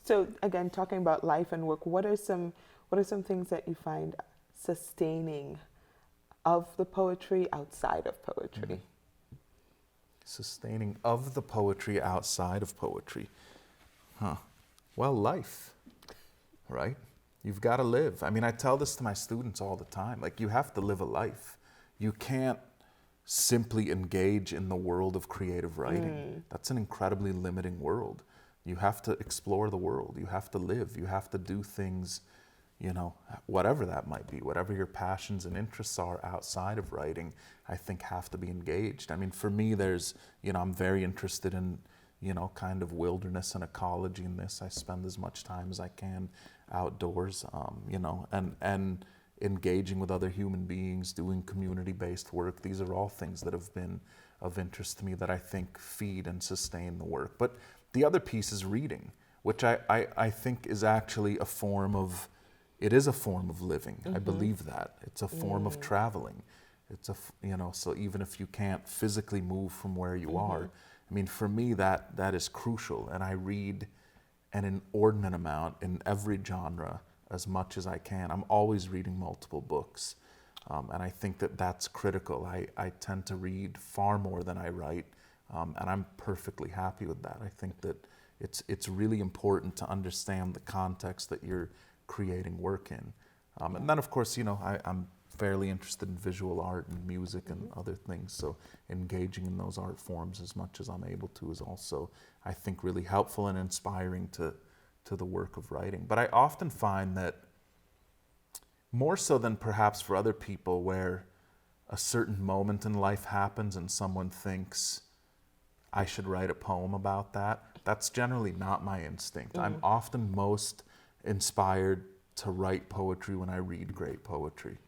So again, talking about life and work, what are some things that you find sustaining of the poetry outside of poetry? Sustaining of the poetry outside of poetry. Huh. Well, life, right? You've got to live. I mean, I tell this to my students all the time. Like, you have to live a life. You can't simply engage in the world of creative writing. That's an incredibly limiting world. You have to explore the world. You have to live. You have to do things, whatever that might be, whatever your passions and interests are outside of writing, I think have to be engaged. I mean, for me, I'm very interested in, kind of wilderness and ecology in this. I spend as much time as I can outdoors, and engaging with other human beings, doing community-based work. These are all things that have been of interest to me that I think feed and sustain the work. But the other piece is reading, which I think is actually a form of living. I believe that. It's a form of traveling. It's so even if you can't physically move from where you are, I mean, for me, that is crucial. And I read an inordinate amount in every genre as much as I can. I'm always reading multiple books. And I think that's critical. I tend to read far more than I write. And I'm perfectly happy with that. I think that it's really important to understand the context that you're creating work in. And then, of course, I'm fairly interested in visual art and music and other things. So engaging in those art forms as much as I'm able to is also, I think, really helpful and inspiring to the work of writing. But I often find that more so than perhaps for other people, where a certain moment in life happens and someone thinks, I should write a poem about that, that's generally not my instinct. I'm often most inspired to write poetry when I read great poetry.